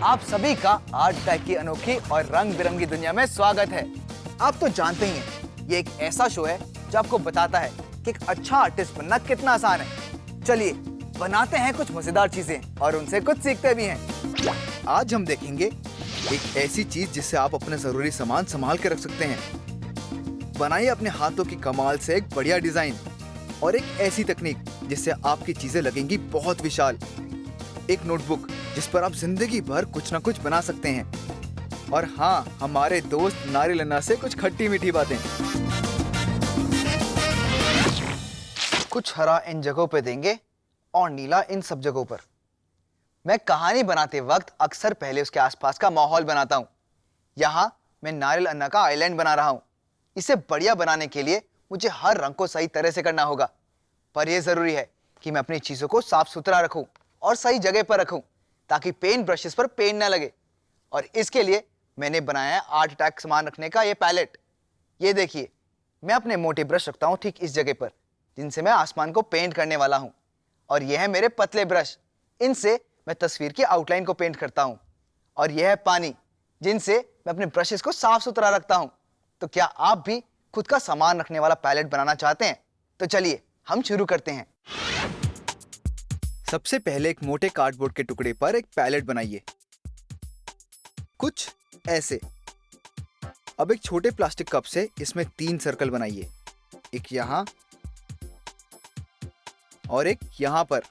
आप सभी का आर्ट अटैक की अनोखी और रंग बिरंगी दुनिया में स्वागत है। आप तो जानते ही हैं, ये एक ऐसा शो है जो आपको बताता है कि एक अच्छा आर्टिस्ट बनना कितना आसान है। चलिए बनाते हैं कुछ मजेदार चीजें और उनसे कुछ सीखते भी हैं। आज हम देखेंगे एक ऐसी चीज जिससे आप अपने जरूरी सामान संभाल के रख सकते हैं। बनाइए अपने हाथों की कमाल से एक बढ़िया डिजाइन और एक ऐसी तकनीक जिससे आपकी चीजें लगेंगी बहुत विशाल। एक नोटबुक जिस पर आप जिंदगी भर कुछ ना कुछ बना सकते हैं। और हाँ, हमारे दोस्त नारियल अन्ना से कुछ खट्टी मीठी बातें। कुछ हरा इन जगहों पे देंगे और नीला इन सब जगहों पर। मैं कहानी बनाते वक्त अक्सर पहले उसके आसपास का माहौल बनाता हूँ। यहाँ मैं नारियल अन्ना का आइलैंड बना रहा हूँ। इसे बढ़िया बनाने के लिए मुझे हर रंग को सही तरह से करना होगा, पर यह जरूरी है कि मैं अपनी चीजों को साफ सुथरा रखूं और सही जगह पर रखूं ताकि पेंट ब्रशेस पर पेंट ना लगे। और इसके लिए मैंने बनाया है आर्ट अटैक सामान रखने का ये पैलेट। ये देखिए, मैं अपने मोटे ब्रश रखता हूं ठीक इस जगह पर जिनसे मैं आसमान को पेंट करने वाला हूं। और यह है मेरे पतले ब्रश, इनसे मैं तस्वीर की आउटलाइन को पेंट करता हूं। और यह है पानी, जिनसे मैं अपने ब्रशेस को साफ सुथरा रखता हूं। तो क्या आप भी खुद का सामान रखने वाला पैलेट बनाना चाहते हैं? तो चलिए हम शुरू करते हैं। सबसे पहले एक मोटे कार्डबोर्ड के टुकड़े पर एक पैलेट बनाइए, कुछ ऐसे। अब एक छोटे प्लास्टिक कप से इसमें 3 सर्कल बनाइए, एक यहां और एक यहां पर।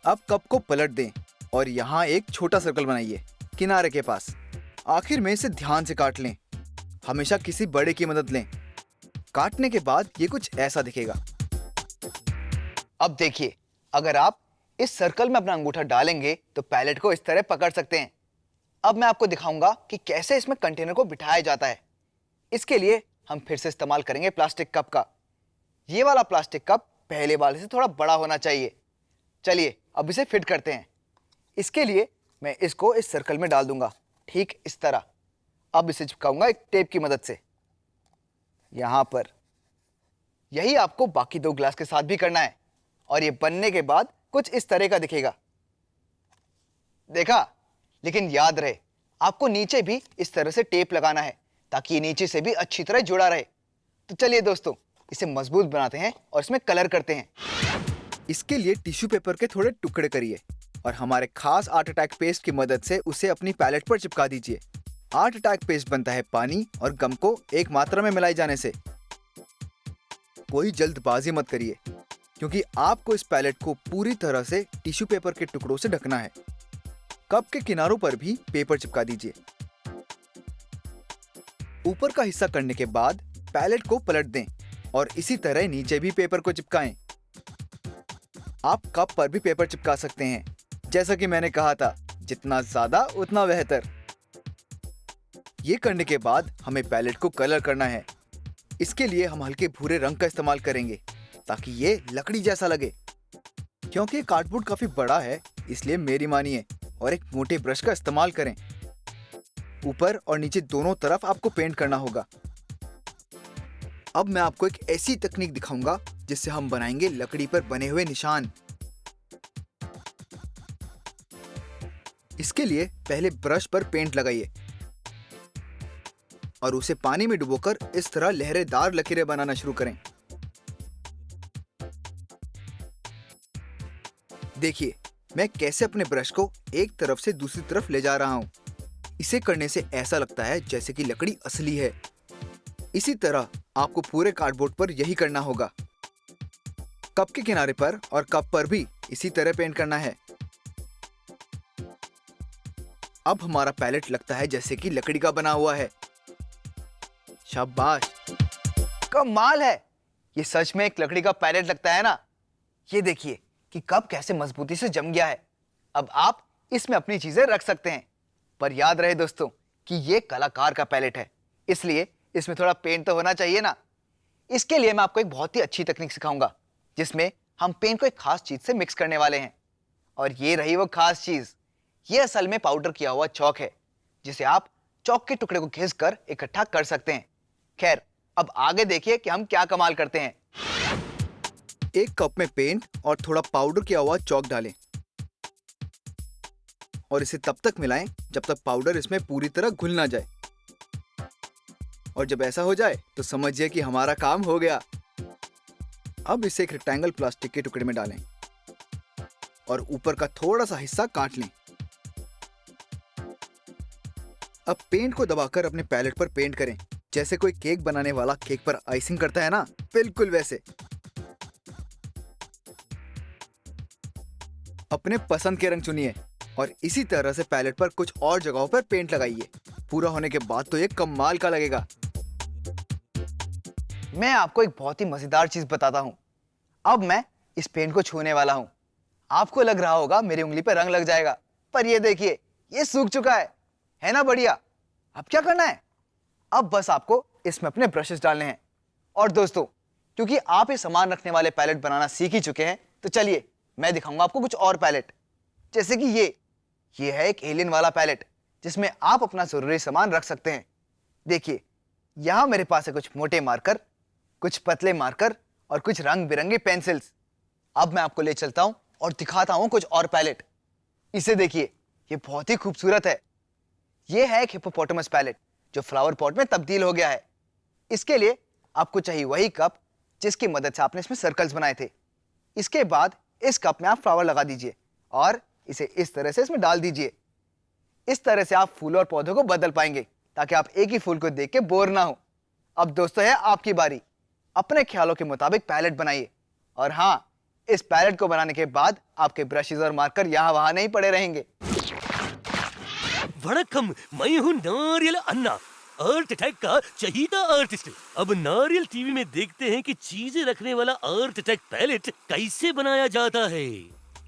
अब कप को पलट दें और यहां एक छोटा सर्कल बनाइए किनारे के पास। आखिर में इसे ध्यान से काट लें, हमेशा किसी बड़े की मदद लें। काटने के बाद ये कुछ ऐसा दिखेगा। अब देखिए, अगर आप इस सर्कल में अपना अंगूठा डालेंगे तो पैलेट को इस तरह पकड़ सकते हैं। अब मैं आपको दिखाऊंगा कि कैसे इसमें कंटेनर को बिठाया जाता है। इसके लिए हम फिर से इस्तेमाल करेंगे प्लास्टिक कप का। ये वाला प्लास्टिक कप पहले वाले से थोड़ा बड़ा होना चाहिए। चलिए अब इसे फिट करते हैं। इसके लिए मैं इसको इस सर्कल में डाल दूंगा, ठीक इस तरह। अब इसे चिपकाऊंगा एक टेप की मदद से यहां पर। यही आपको बाकी 2 ग्लास के साथ भी करना है और ये बनने के बाद कुछ इस तरह का दिखेगा। देखा? लेकिन याद रहे, आपको नीचे भी इस तरह से टेप लगाना है ताकि ये नीचे से भी अच्छी तरह जुड़ा रहे। तो चलिए दोस्तों, इसे मजबूत बनाते हैं और इसमें कलर करते हैं। इसके लिए टिश्यू पेपर के थोड़े टुकड़े करिए और हमारे खास आर्ट अटैक पेस्ट की मदद से उसे अपनी पैलेट पर चिपका दीजिए। आर्ट अटैक पेस्ट बनता है पानी और गम को एक मात्रा में मिलाए जाने से। कोई जल्दबाजी मत करिए, क्योंकि आपको इस पैलेट को पूरी तरह से टिश्यू पेपर के टुकड़ों से ढकना है। कप के किनारों पर भी पेपर चिपका दीजिए। ऊपर का हिस्सा करने के बाद पैलेट को पलट दें और इसी तरह नीचे भी पेपर को चिपकाएं। आप कप पर भी पेपर चिपका सकते हैं। जैसा कि मैंने कहा था, जितना ज्यादा उतना बेहतर। ये करने के बाद हमें पैलेट को कलर करना है। इसके लिए हम हल्के भूरे रंग का इस्तेमाल करेंगे ताकि ये लकड़ी जैसा लगे। क्योंकि कार्डबोर्ड काफी बड़ा है, इसलिए मेरी मानिए और एक मोटे ब्रश का इस्तेमाल करें। ऊपर और नीचे दोनों तरफ आपको पेंट करना होगा। अब मैं आपको एक ऐसी तकनीक दिखाऊंगा जिससे हम बनाएंगे लकड़ी पर बने हुए निशान। इसके लिए पहले ब्रश पर पेंट लगाइए और उसे पानी में डुबोकर इस तरह लहरेदार लकीरें बनाना शुरू करें। देखिए, मैं कैसे अपने ब्रश को एक तरफ से दूसरी तरफ ले जा रहा हूं। इसे करने से ऐसा लगता है जैसे कि लकड़ी असली है। इसी तरह आपको पूरे कार्डबोर्ड पर यही करना होगा। कप के किनारे पर और कप पर भी इसी तरह पेंट करना है। अब हमारा पैलेट लगता है जैसे कि लकड़ी का बना हुआ है। शाबाश, कमाल है। ये सच में एक लकड़ी का पैलेट लगता है ना? ये देखिए कि कप कैसे मजबूती से जम गया है। अब आप इसमें अपनी चीजें रख सकते हैं। पर याद रहे दोस्तों कि ये कलाकार का पैलेट है, इसलिए इसमें थोड़ा पेंट तो होना चाहिए ना। इसके लिए मैं आपको एक बहुत ही अच्छी तकनीक सिखाऊंगा जिसमें हम पेंट को एक खास चीज से मिक्स करने वाले हैं। और ये रही वो खास चीज। ये असल में पाउडर किया हुआ चौक है, जिसे आप चौक के टुकड़े को घिसकर इकट्ठा कर सकते हैं। खैर, अब आगे देखिए कि हम क्या कमाल करते हैं। एक कप में पेंट और थोड़ा पाउडर किया हुआ चौक डालें और इसे तब तक मिलाएं जब तक पाउडर इसमें पूरी तरह घुल ना जाए। और जब ऐसा हो जाए तो समझिए कि हमारा काम हो गया। अब इसे एक रेक्टेंगल प्लास्टिक के टुकड़े में डालें और ऊपर का थोड़ा सा हिस्सा काट लें। अब पेंट को दबाकर अपने पैलेट पर पेंट करें, जैसे कोई केक बनाने वाला केक पर आइसिंग करता है ना, बिल्कुल वैसे। अपने पसंद के रंग चुनिए और इसी तरह से पैलेट पर कुछ और जगहों पर पेंट लगाइए। पूरा होने के बाद तो ये कमाल का लगेगा। मैं आपको एक बहुत ही मजेदार चीज बताता हूँ। अब मैं इस पेंट को छूने वाला हूँ। आपको लग रहा होगा मेरी उंगली पर रंग लग जाएगा, पर ये देखिए, ये सूख चुका है ना बढ़िया। अब क्या करना है? अब बस आपको इसमें अपने ब्रशेस डालने हैं। और दोस्तों, क्योंकि आप ये सामान रखने वाले पैलेट बनाना सीख ही चुके हैं, तो चलिए मैं दिखाऊंगा आपको कुछ और पैलेट। जैसे कि ये है एक एलियन वाला पैलेट, जिसमें आप अपना जरूरी सामान रख सकते हैं। देखिए, यहां मेरे पास है कुछ मोटे मार्कर, कुछ पतले मार्कर और कुछ रंग बिरंगे पेंसिल्स। अब मैं आपको ले चलता हूं और दिखाता हूं कुछ और पैलेट। इसे देखिए, ये बहुत ही खूबसूरत है। ये है एक हिप्पोपोटामस पैलेट जो फ्लावर पॉट में तब्दील हो गया है। इसके लिए आपको चाहिए वही कप जिसकी मदद से आपने इसमें सर्कल्स बनाए थे। इसके बाद इस कप में आप फ्लावर लगा दीजिए और इसे इस तरह से इसमें डाल दीजिए। इस तरह से आप फूलों और पौधों को बदल पाएंगे, ताकि आप एक ही फूल को देख के बोर ना हो। अब दोस्तों, है आपकी बारी। अपने ख्यालों के मुताबिक पैलेट बनाइए। और हाँ, इस पैलेट को बनाने के बाद आपके ब्रशेस और मार्कर यहाँ वहां नहीं पड़े रहेंगे। वणक्कम, मैं हूँ नारियल अन्ना, आर्ट अटैक का चहीता आर्टिस्ट। अब नारियल टीवी में देखते हैं कि चीजें रखने वाला आर्ट अटैक पैलेट कैसे बनाया जाता है।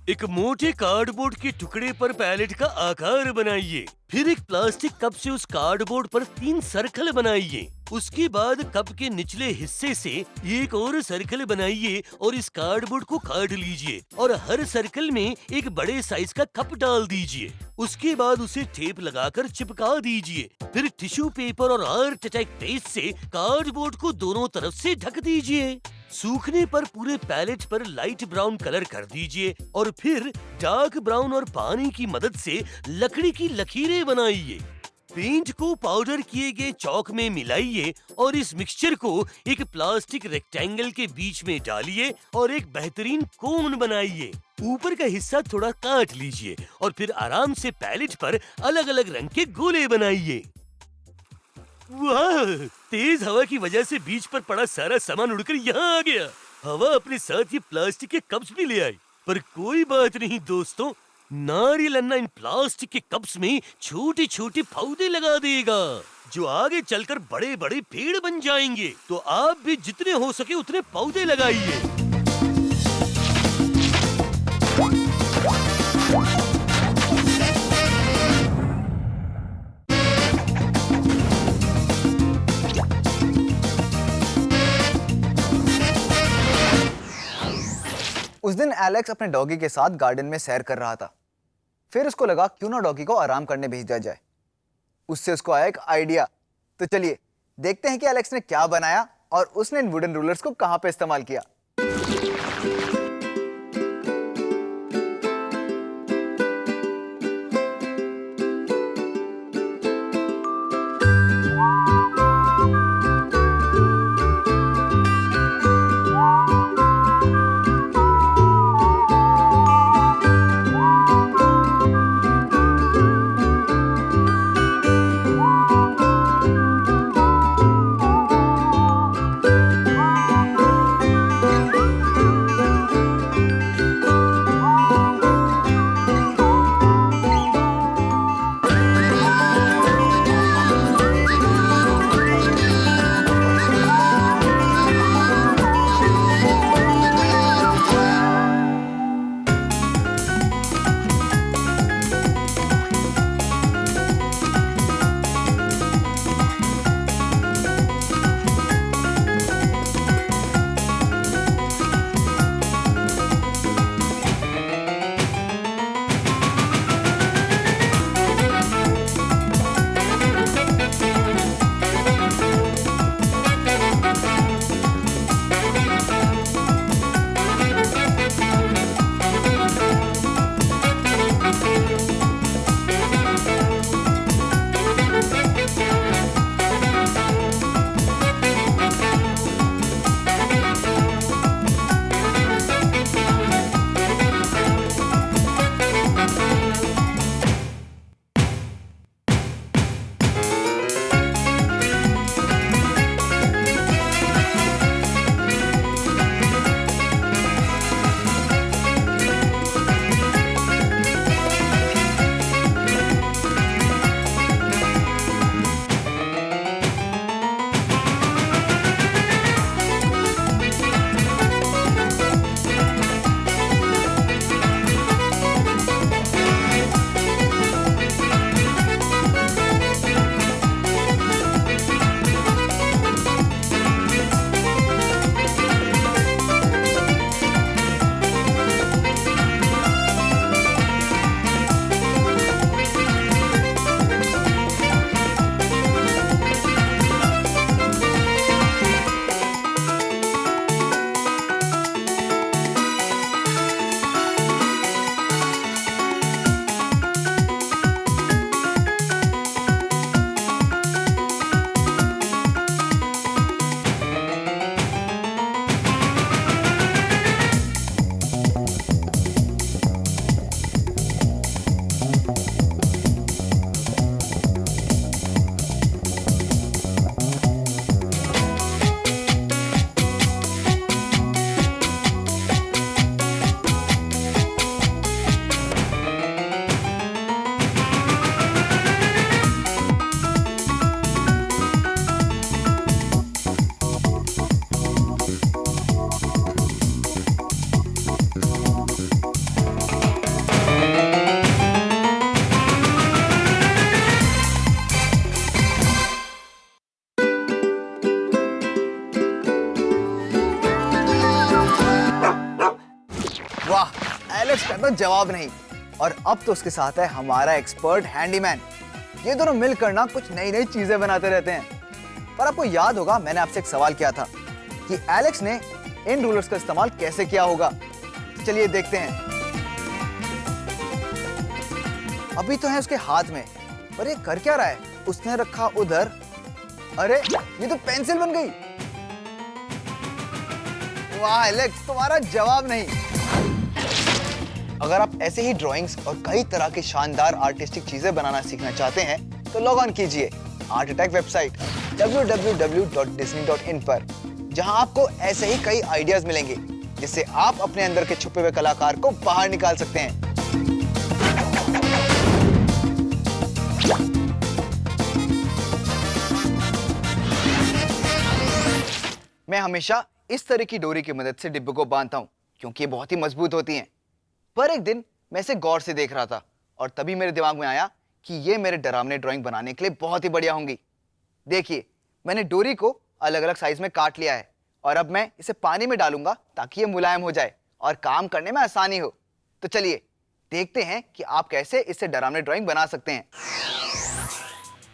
एक मोटे कार्डबोर्ड के टुकड़े पर पैलेट का आकार बनाइए। फिर एक प्लास्टिक कप से उस कार्डबोर्ड पर 3 सर्कल बनाइए। उसके बाद कप के निचले हिस्से से एक और सर्कल बनाइए और इस कार्डबोर्ड को काट लीजिए और हर सर्कल में एक बड़े साइज का कप डाल दीजिए। उसके बाद उसे टेप लगाकर चिपका दीजिए। फिर टिश्यू पेपर और आर्ट अटैक पेस्ट से कार्डबोर्ड को दोनों तरफ से ढक दीजिए। सूखने पर पूरे पैलेट पर लाइट ब्राउन कलर कर दीजिए और फिर डार्क ब्राउन और पानी की मदद से लकड़ी की लकीरें बनाइए। पेंट को पाउडर किए गए चौक में मिलाइए और इस मिक्सचर को एक प्लास्टिक रेक्टेंगल के बीच में डालिए और एक बेहतरीन कोन बनाइए। ऊपर का हिस्सा थोड़ा काट लीजिए और फिर आराम से पैलेट पर अलग अलग रंग के गोले बनाइए। वाह! तेज हवा की वजह से बीच पर पड़ा सारा सामान उड़कर यहाँ आ गया। हवा अपने साथ ये प्लास्टिक के कप्स भी ले आई। पर कोई बात नहीं दोस्तों, नारियल अन्ना इन प्लास्टिक के कप्स में छोटे छोटे पौधे लगा देगा, जो आगे चलकर बड़े बड़े पेड़ बन जाएंगे। तो आप भी जितने हो सके उतने पौधे लगाइए। उस दिन एलेक्स अपने डॉगी के साथ गार्डन में सैर कर रहा था। फिर उसको लगा क्यों ना डॉगी को आराम करने भेजा जाए। उससे उसको आया एक आइडिया। तो चलिए देखते हैं कि एलेक्स ने क्या बनाया और उसने इन वुडन रूलर्स को कहां पे इस्तेमाल किया। तो जवाब नहीं। और अब तो उसके साथ है हमारा एक्सपर्ट हैंडीमैन। ये दोनों मिलकर ना कुछ नई नई चीजें बनाते रहते हैं। पर आपको याद होगा मैंने आपसे एक सवाल किया था कि एलेक्स ने इन रूलर्स का इस्तेमाल कैसे किया होगा। तो चलिए देखते हैं। अभी तो है उसके हाथ में, पर ये कर क्या रहा है? उसने रखा उधर। अरे ये तो पेंसिल बन गई। वाह एलेक्स, तुम्हारा जवाब नहीं। अगर आप ऐसे ही ड्राइंग्स और कई तरह की शानदार आर्टिस्टिक चीजें बनाना सीखना चाहते हैं तो लॉग ऑन कीजिए आर्ट अटैक वेबसाइट www.disney.in पर, जहां आपको ऐसे ही कई आइडियाज मिलेंगे जिससे आप अपने अंदर के छुपे हुए कलाकार को बाहर निकाल सकते हैं। मैं हमेशा इस तरह की डोरी की मदद से डिब्बे को बांधता हूं क्योंकि ये बहुत ही मजबूत होती हैं। पर एक दिन मैं इसे गौर से देख रहा था और तभी मेरे दिमाग में आया कि ये मेरे डरावने ड्राइंग बनाने के लिए बहुत ही बढ़िया होंगी। देखिए, मैंने डोरी को अलग अलग साइज में काट लिया है और अब मैं इसे पानी में डालूंगा ताकि ये मुलायम हो जाए और काम करने में आसानी हो। तो चलिए देखते हैं कि आप कैसे इससे डरावने ड्राइंग बना सकते हैं।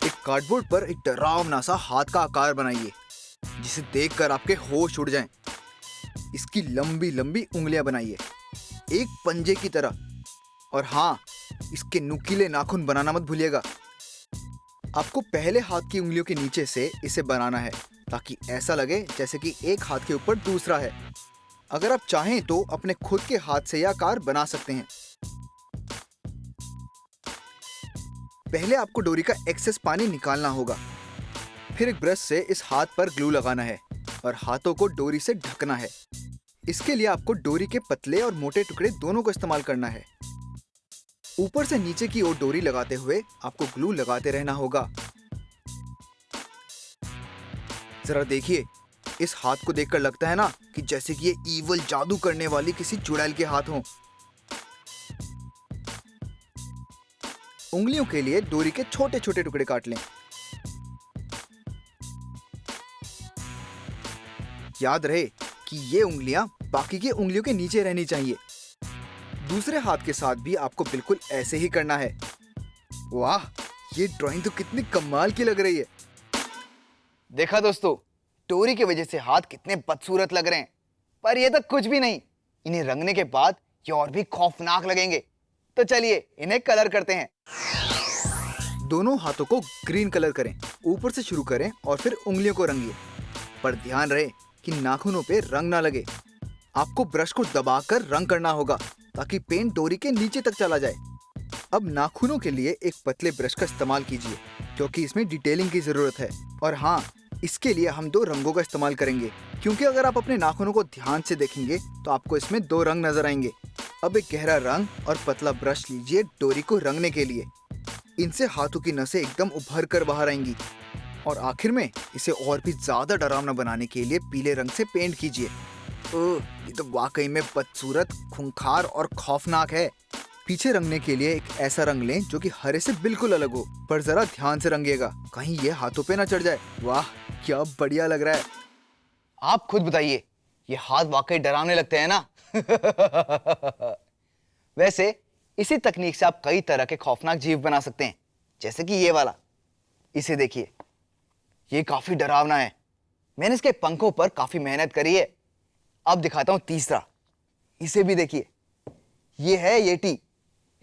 एक कार्डबोर्ड पर एक डरावना सा हाथ का आकार बनाइए जिसे देखकर आपके होश उड़ जाएं। इसकी लंबी लंबी उंगलियां बनाइए, एक पंजे की तरह। और हाँ, इसके नुकीले नाखून बनाना मत भूलिएगा। आपको पहले हाथ की उंगलियों के नीचे से इसे बनाना है ताकि ऐसा लगे जैसे कि एक हाथ के ऊपर दूसरा है। अगर आप चाहें तो अपने खुद के हाथ से यह आकार बना सकते हैं। पहले आपको डोरी का एक्सेस पानी निकालना होगा। फिर एक ब्रश से इस हाथ पर ग्लू लगाना है और हाथों को डोरी से ढकना है। इसके लिए आपको डोरी के पतले और मोटे टुकड़े दोनों को इस्तेमाल करना है। ऊपर से नीचे की ओर डोरी लगाते हुए आपको ग्लू लगाते रहना होगा। जरा देखिए, इस हाथ को देखकर लगता है ना कि जैसे कि ये ईवल जादू करने वाली किसी चुड़ैल के हाथ हों। उंगलियों के लिए डोरी के छोटे छोटे टुकड़े काट लें। याद रहे कि ये उंगलियां बाकी की उंगलियों के नीचे रहनी चाहिए। दूसरे हाथ के साथ भी आपको बिल्कुल ऐसे ही करना है। वाह, ये ड्राइंग तो कितनी कमाल की लग रही है। देखा दोस्तों, डोरी की वजह से हाथ कितने बदसूरत लग रहे हैं, पर ये तो कुछ भी नहीं। इन्हें रंगने के बाद ये और भी खौफनाक लगेंगे। तो चलिए इन्हें कलर करते हैं। दोनों हाथों को ग्रीन कलर करें। ऊपर से शुरू करें और फिर उंगलियों को रंगिए, पर ध्यान रहे कि नाखूनों पे रंग ना लगे। आपको ब्रश को दबाकर रंग करना होगा ताकि पेंट डोरी के नीचे तक चला जाए। अब नाखूनों के लिए एक पतले ब्रश का इस्तेमाल कीजिए क्योंकि इसमें डिटेलिंग की जरूरत है। और हाँ, इसके लिए हम 2 रंगों का इस्तेमाल करेंगे क्योंकि अगर आप अपने नाखूनों को ध्यान से देखेंगे तो आपको इसमें 2 रंग नजर आएंगे। अब एक गहरा रंग और पतला ब्रश लीजिए डोरी को रंगने के लिए। इनसे हाथों की नसें एकदम उभर कर बाहर आएंगी। और आखिर में इसे और भी ज्यादा डरावना बनाने के लिए पीले रंग से पेंट कीजिए। ओह, ये तो वाकई में बदसूरत, खूंखार और खौफनाक है। पीछे रंगने के लिए एक ऐसा रंग लें जो कि हरे से बिल्कुल अलग हो, पर जरा ध्यान से रंगिएगा, कहीं ये हाथों पे ना चढ़ जाए। वाह, क्या बढ़िया लग रहा है। आप खुद बताइए, ये हाथ वाकई डरावने लगते हैं ना? वैसे इसी तकनीक से आप कई तरह के खौफनाक जीव बना सकते हैं, जैसे कि ये वाला। इसे देखिए, ये काफी डरावना है। मैंने इसके पंखों पर काफी मेहनत करी है। अब दिखाता हूं तीसरा। इसे भी देखिए, ये है येटी।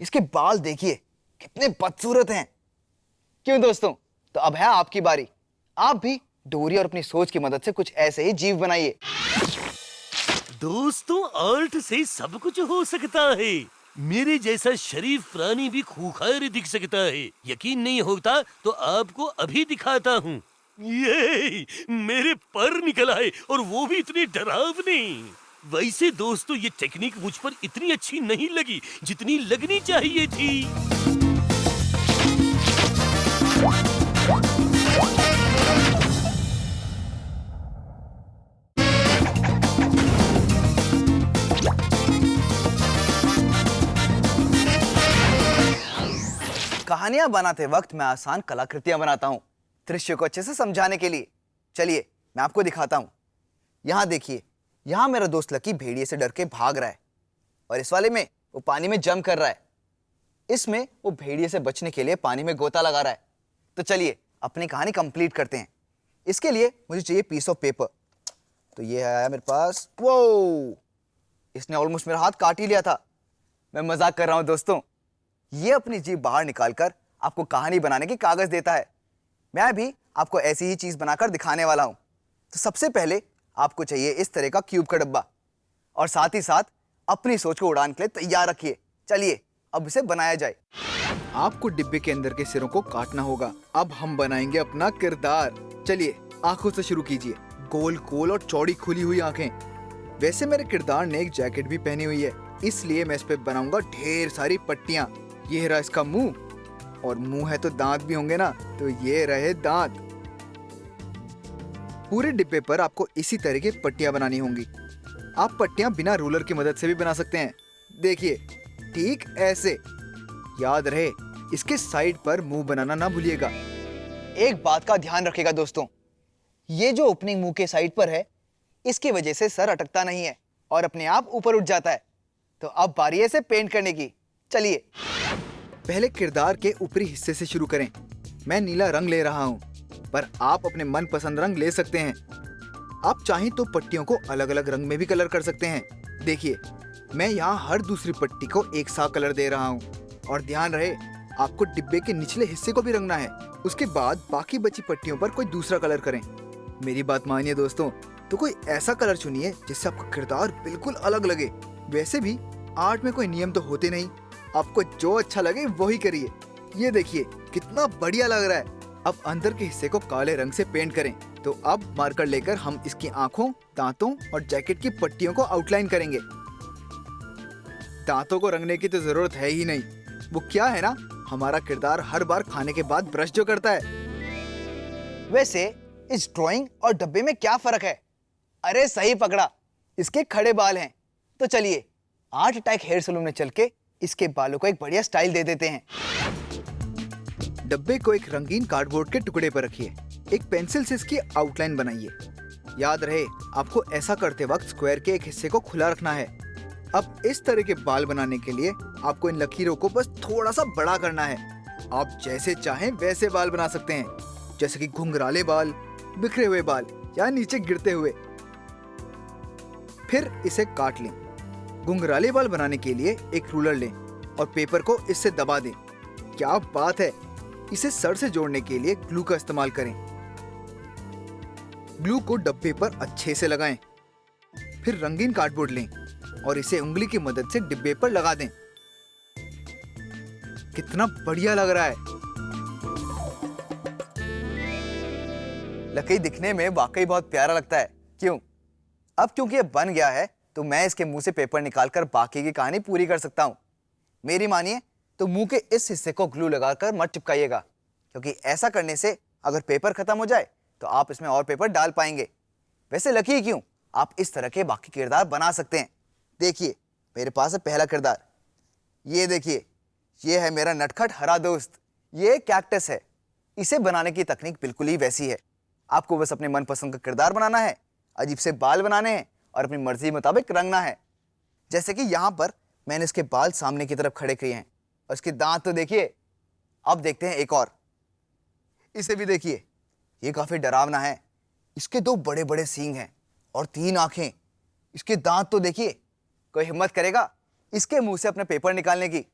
इसके बाल देखिए कितने बदसूरत हैं। क्यों दोस्तों? तो अब है आपकी बारी। आप भी डोरी और अपनी सोच की मदद से कुछ ऐसे ही जीव बनाइए। दोस्तों, आर्ट से सब कुछ हो सकता है। मेरे जैसा शरीफ प्राणी भी खूंखार दिख सकता है। यकीन नहीं होता तो आपको अभी दिखाता हूँ। ये मेरे पर निकल आए और वो भी इतने डरावने। वैसे दोस्तों, ये टेक्निक मुझ पर इतनी अच्छी नहीं लगी जितनी लगनी चाहिए थी। कहानियां बनाते वक्त मैं आसान कलाकृतियां बनाता हूं, दृश्य को अच्छे से समझाने के लिए। चलिए मैं आपको दिखाता हूं। यहां देखिए, यहां मेरा दोस्त लकी भेड़िए से डर के भाग रहा है और इस वाले में वो पानी में जंप कर रहा है। इसमें वो भेड़िए से बचने के लिए पानी में गोता लगा रहा है। तो चलिए अपनी कहानी कंप्लीट करते हैं। इसके लिए मुझे चाहिए पीस ऑफ पेपर। तो ये है मेरे पास। वो इसने ऑलमोस्ट मेरा हाथ काट ही लिया था। मैं मजाक कर रहा हूं दोस्तों। ये अपनी जीभ बाहर निकालकर आपको कहानी बनाने की कागज देता है। मैं भी आपको ऐसी ही चीज बनाकर दिखाने वाला हूं। तो सबसे पहले आपको चाहिए इस तरह का क्यूब का डब्बा, और साथ ही साथ अपनी सोच को उड़ान के लिए तैयार रखिए। चलिए अब इसे बनाया जाए। आपको डिब्बे के अंदर के सिरों को काटना होगा। अब हम बनाएंगे अपना किरदार। चलिए आंखों से शुरू कीजिए। गोल गोल और चौड़ी खुली हुई आंखें। वैसे मेरे किरदार ने एक जैकेट भी पहनी हुई है, इसलिए मैं इस पे बनाऊंगा ढेर सारी पट्टियां। ये रहा इसका मुंह, और मुंह है तो दांत भी होंगे ना, तो ये रहे दांत। पूरे डिब्बे पर आपको इसी तरह की पट्टियां बनानी होंगी। आप पट्टियां बिना रूलर की मदद से भी बना सकते हैं। देखिए ठीक ऐसे। याद रहे इसके साइड पर मुंह बनाना ना भूलिएगा। एक बात का ध्यान रखिएगा दोस्तों, ये जो ओपनिंग मुंह के साइड पर है, इसकी वजह से सर अटकता नहीं है और अपने आप ऊपर उठ जाता है। तो अब बारी है इसे पेंट करने की। चलिए पहले किरदार के ऊपरी हिस्से से शुरू करें। मैं नीला रंग ले रहा हूं, पर आप अपने मनपसंद रंग ले सकते हैं। आप चाहें तो पट्टियों को अलग अलग रंग में भी कलर कर सकते हैं। देखिए मैं यहाँ हर दूसरी पट्टी को एक सा कलर दे रहा हूँ। और ध्यान रहे आपको डिब्बे के निचले हिस्से को भी रंगना है। उसके बाद बाकी बची पट्टियों पर कोई दूसरा कलर करें। मेरी बात मानिए दोस्तों, तो कोई ऐसा कलर चुनिए जिससे आपका किरदार बिल्कुल अलग लगे। वैसे भी आर्ट में कोई नियम तो होते नहीं, आपको जो अच्छा लगे वही करिए। ये देखिए कितना बढ़िया लग रहा है। अब अंदर के हिस्से को काले रंग से पेंट करें। तो अब मार्कर लेकर हम इसकी आंखों, दांतों और जैकेट की पट्टियों को आउटलाइन करेंगे। दांतों को रंगने की तो जरूरत है ही नहीं। वो क्या है ना, हमारा किरदार हर बार खाने के बाद ब्रश जो करता है। वैसे इस ड्राइंग और डब्बे में क्या फर्क है? अरे सही पकड़ा, इसके खड़े बाल हैं। तो चलिए आर्ट अटैक हेयर सलून में चल के इसके बालों को एक बढ़िया स्टाइल दे देते हैं। डब्बे को एक रंगीन कार्डबोर्ड के टुकड़े पर रखिए। एक पेंसिल से इसकी आउटलाइन बनाइए। याद रहे आपको ऐसा करते वक्त स्क्वायर के एक हिस्से को खुला रखना है। अब इस तरह के बाल बनाने के लिए आपको इन लकीरों को बस थोड़ा सा बड़ा करना है। आप जैसे चाहें वैसे बाल बना सकते हैं, जैसे कि घुंघराले बाल, बिखरे हुए बाल या नीचे गिरते हुए। फिर इसे काट लें। घुंघराले बाल बनाने के लिए एक रूलर लें और पेपर को इससे दबा दें। क्या बात है। इसे सर से जोड़ने के लिए ग्लू का इस्तेमाल करें। ग्लू को डब्बे पर अच्छे से लगाएं। फिर रंगीन कार्डबोर्ड लें और इसे उंगली की मदद से डिब्बे पर लगा दें। कितना बढ़िया लग रहा है। लकीर दिखने में वाकई बहुत प्यारा लगता है, क्यों? अब क्योंकि ये बन गया है तो मैं इसके मुंह से पेपर निकालकर बाकी की कहानी पूरी कर सकता हूं। मेरी मानिए तो मुंह के इस हिस्से को ग्लू लगाकर मत चिपकाइएगा, क्योंकि ऐसा करने से अगर पेपर खत्म हो जाए तो आप इसमें और पेपर डाल पाएंगे। वैसे लकीर क्यों, आप इस तरह के बाकी किरदार बना सकते हैं। देखिए मेरे पास है पहला किरदार। ये देखिए, ये है मेरा नटखट हरा दोस्त। ये कैक्टस है। इसे बनाने की तकनीक बिल्कुल ही वैसी है। आपको बस अपने मनपसंद का किरदार बनाना है, अजीब से बाल बनाने हैं और अपनी मर्जी मुताबिक रंगना है। जैसे कि यहाँ पर मैंने इसके बाल सामने की तरफ खड़े किए हैं और इसके दांत तो देखिए। अब देखते हैं एक और। इसे भी देखिए, ये काफी डरावना है। इसके 2 बड़े बड़े सींग हैं और 3 आंखें। इसके दांत तो देखिए। कोई हिम्मत करेगा इसके मुंह से अपने पेपर निकालने की?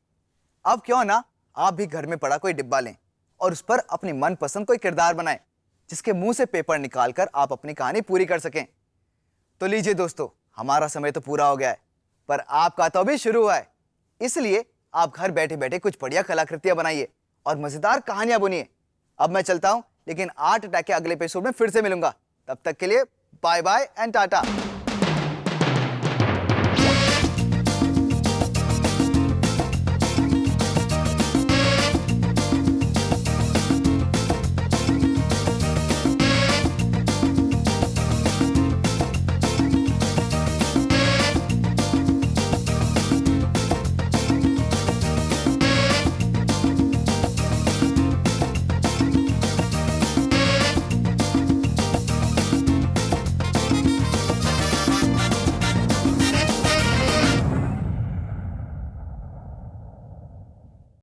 अब क्यों ना आप भी घर में पड़ा कोई डिब्बा लें और उस पर अपनी मनपसंद कोई किरदार बनाएं, जिसके मुंह से पेपर निकालकर आप अपनी कहानी पूरी कर सकें। तो लीजिए दोस्तों, हमारा समय तो पूरा हो गया है, पर आपका तो अभी शुरू हुआ है। इसलिए आप घर बैठे बैठे कुछ बढ़िया कलाकृतियां बनाइए और मजेदार कहानियां बुनिए। अब मैं चलता हूं, लेकिन आर्ट अटैक के अगले एपिसोड में फिर से मिलूंगा। तब तक के लिए बाय बाय एंड टाटा।